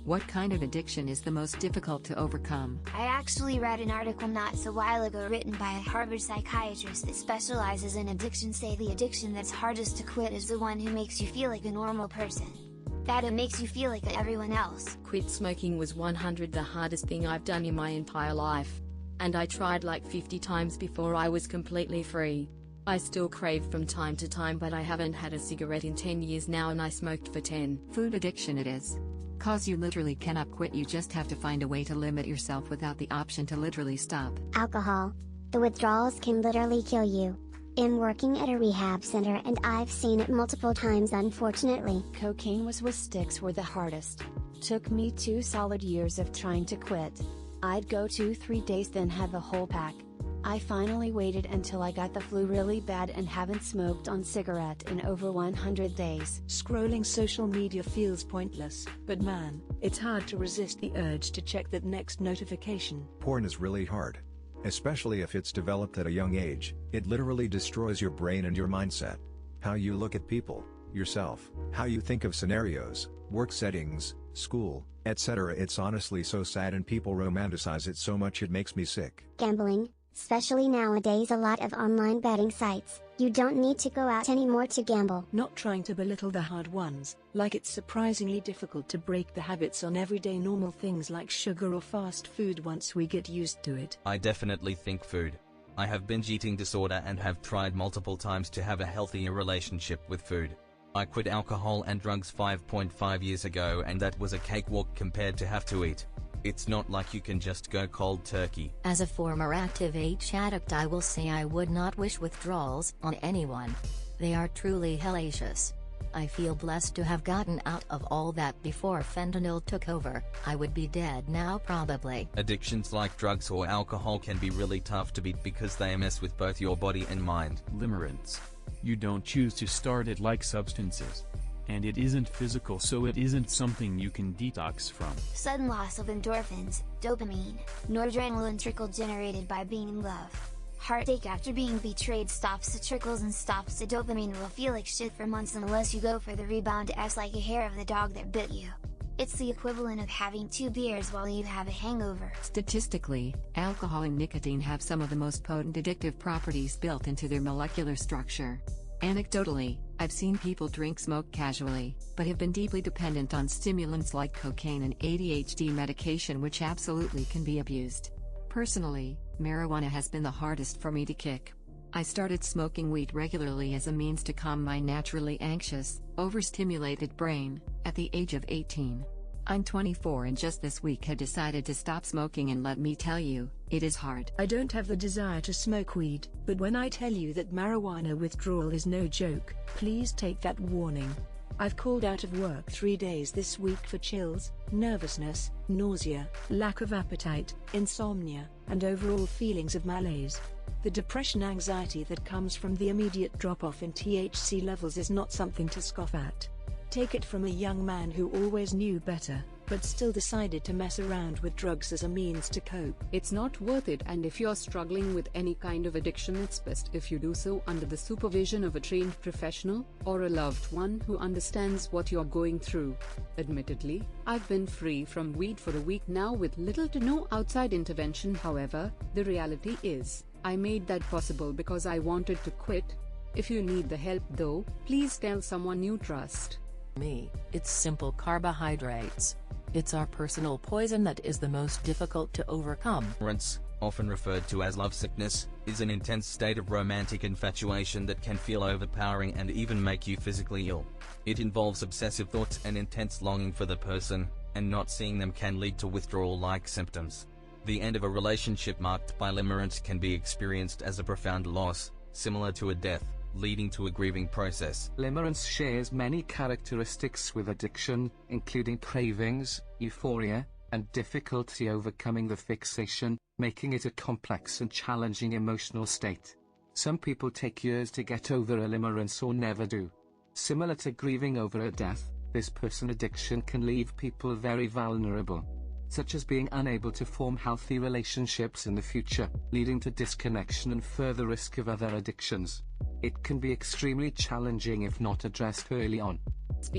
What kind of addiction is the most difficult to overcome? I actually read an article not so while ago written by a Harvard psychiatrist that specializes in addiction say the addiction that's hardest to quit is the one who makes you feel like a normal person. That it makes you feel like everyone else. Quit smoking was 100 the hardest thing I've done in my entire life. And I tried like 50 times before I was completely free. I still crave from time to time, but I haven't had a cigarette in 10 years now and I smoked for 10. Food addiction it is. Cause you literally cannot quit, you just have to find a way to limit yourself without the option to literally stop. Alcohol. The withdrawals can literally kill you. I'm working at a rehab center and I've seen it multiple times unfortunately. Cocaine with sticks were the hardest. Took me 2 solid years of trying to quit. I'd go 2-3 days then have a whole pack. I finally waited until I got the flu really bad and haven't smoked on cigarette in over 100 days. Scrolling social media feels pointless, but man, it's hard to resist the urge to check that next notification. Porn is really hard. Especially if it's developed at a young age, it literally destroys your brain and your mindset. How you look at people, yourself, how you think of scenarios, work settings, school, etc. It's honestly so sad and people romanticize it so much it makes me sick. Gambling, especially nowadays, a lot of online betting sites. You don't need to go out anymore to gamble. Not trying to belittle the hard ones, like it's surprisingly difficult to break the habits on everyday normal things like sugar or fast food once we get used to it. I definitely think food. I have binge eating disorder and have tried multiple times to have a healthier relationship with food. I quit alcohol and drugs 5.5 years ago and that was a cakewalk compared to have to eat. It's not like you can just go cold turkey. As a former active H addict, I will say I would not wish withdrawals on anyone. They are truly hellacious. I feel blessed to have gotten out of all that before fentanyl took over. I would be dead now probably. Addictions like drugs or alcohol can be really tough to beat because they mess with both your body and mind. Limerance. You don't choose to start it like substances. And it isn't physical, so it isn't something you can detox from. Sudden loss of endorphins, dopamine, noradrenaline trickle generated by being in love. Heartache after being betrayed stops the trickles and stops the dopamine. Will feel like shit for months unless you go for the rebound S like a hair of the dog that bit you. It's the equivalent of having 2 beers while you have a hangover. Statistically, alcohol and nicotine have some of the most potent addictive properties built into their molecular structure. Anecdotally, I've seen people drink smoke casually, but have been deeply dependent on stimulants like cocaine and ADHD medication, which absolutely can be abused. Personally, marijuana has been the hardest for me to kick. I started smoking weed regularly as a means to calm my naturally anxious, overstimulated brain, at the age of 18. I'm 24 and just this week had decided to stop smoking, and let me tell you, it is hard. I don't have the desire to smoke weed, but when I tell you that marijuana withdrawal is no joke, please take that warning. I've called out of work 3 days this week for chills, nervousness, nausea, lack of appetite, insomnia, and overall feelings of malaise. The depression anxiety that comes from the immediate drop-off in THC levels is not something to scoff at. Take it from a young man who always knew better, but still decided to mess around with drugs as a means to cope. It's not worth it, and if you're struggling with any kind of addiction, it's best if you do so under the supervision of a trained professional, or a loved one who understands what you're going through. Admittedly, I've been free from weed for a week now with little to no outside intervention. However, the reality is, I made that possible because I wanted to quit. If you need the help though, please tell someone you trust. Me, it's simple carbohydrates. It's our personal poison that is the most difficult to overcome. Limerance, often referred to as lovesickness, is an intense state of romantic infatuation that can feel overpowering and even make you physically ill. It involves obsessive thoughts and intense longing for the person, and not seeing them can lead to withdrawal-like symptoms. The end of a relationship marked by limerence can be experienced as a profound loss, similar to a death, leading to a grieving process. Limerance shares many characteristics with addiction, including cravings, euphoria, and difficulty overcoming the fixation, making it a complex and challenging emotional state. Some people take years to get over a limerence or never do. Similar to grieving over a death, this person addiction can leave people very vulnerable, such as being unable to form healthy relationships in the future, leading to disconnection and further risk of other addictions. It can be extremely challenging if not addressed early on.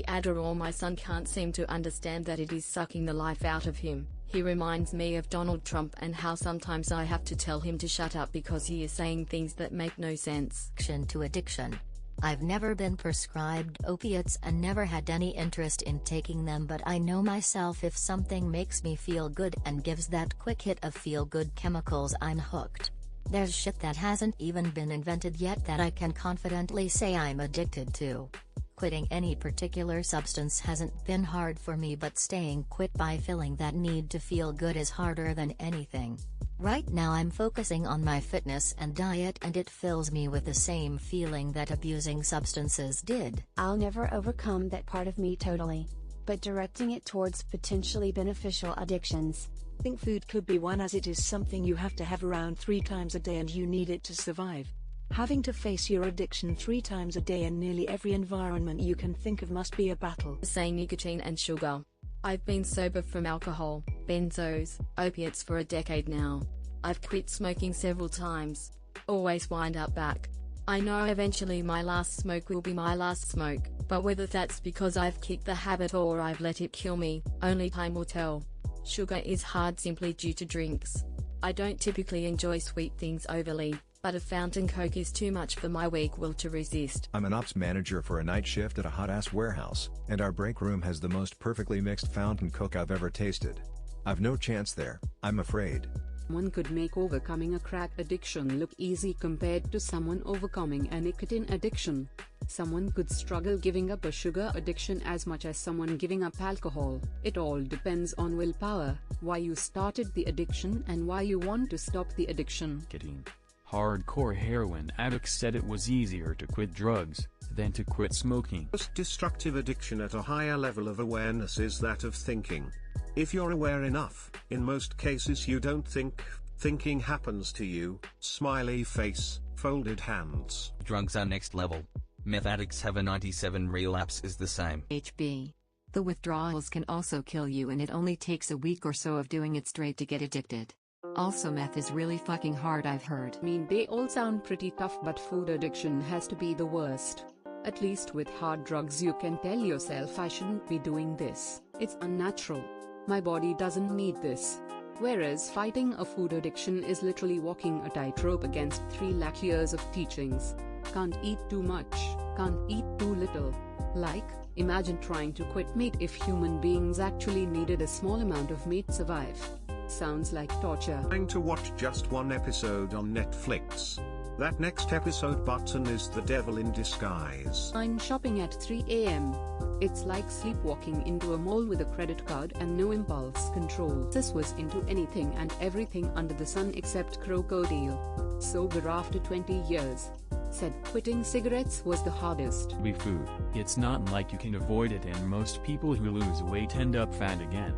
Adderall. My son can't seem to understand that it is sucking the life out of him. He reminds me of Donald Trump and how sometimes I have to tell him to shut up because he is saying things that make no sense. To addiction. I've never been prescribed opiates and never had any interest in taking them, but I know myself if something makes me feel good and gives that quick hit of feel-good chemicals, I'm hooked. There's shit that hasn't even been invented yet that I can confidently say I'm addicted to. Quitting any particular substance hasn't been hard for me, but staying quit by feeling that need to feel good is harder than anything. Right now I'm focusing on my fitness and diet, and it fills me with the same feeling that abusing substances did. I'll never overcome that part of me totally. But directing it towards potentially beneficial addictions. I think food could be one, as it is something you have to have around 3 times a day and you need it to survive. Having to face your addiction 3 times a day in nearly every environment you can think of must be a battle. Say nicotine and sugar. I've been sober from alcohol, benzos, opiates for a decade now. I've quit smoking several times. Always wind up back. I know eventually my last smoke will be my last smoke, but whether that's because I've kicked the habit or I've let it kill me, only time will tell. Sugar is hard simply due to drinks. I don't typically enjoy sweet things overly, but a fountain Coke is too much for my weak will to resist. I'm an ops manager for a night shift at a hot-ass warehouse, and our break room has the most perfectly mixed fountain Coke I've ever tasted. I've no chance there, I'm afraid. One could make overcoming a crack addiction look easy compared to someone overcoming a nicotine addiction. Someone could struggle giving up a sugar addiction as much as someone giving up alcohol. It all depends on willpower, why you started the addiction and why you want to stop the addiction. Hardcore heroin addicts said it was easier to quit drugs than to quit smoking. Most destructive addiction at a higher level of awareness is that of thinking. If you're aware enough, in most cases you don't think, thinking happens to you. Smiley face, folded hands. Drugs are next level. Meth addicts have a 97 relapse is the same. HB. The withdrawals can also kill you, and it only takes a week or so of doing it straight to get addicted. Also, meth is really fucking hard, I've heard. They all sound pretty tough, but food addiction has to be the worst. At least with hard drugs you can tell yourself I shouldn't be doing this, it's unnatural. My body doesn't need this. Whereas fighting a food addiction is literally walking a tightrope against 3 lakh years of teachings. Can't eat too much, can't eat too little. Like, imagine trying to quit meat if human beings actually needed a small amount of meat to survive. Sounds like torture. Trying to watch just one episode on Netflix. That next episode button is the devil in disguise. I'm shopping at 3 AM. It's like sleepwalking into a mall with a credit card and no impulse control. This was into anything and everything under the sun except crocodile. Sober after 20 years. Said quitting cigarettes was the hardest. Food. It's not like you can avoid it, and most people who lose weight end up fat again.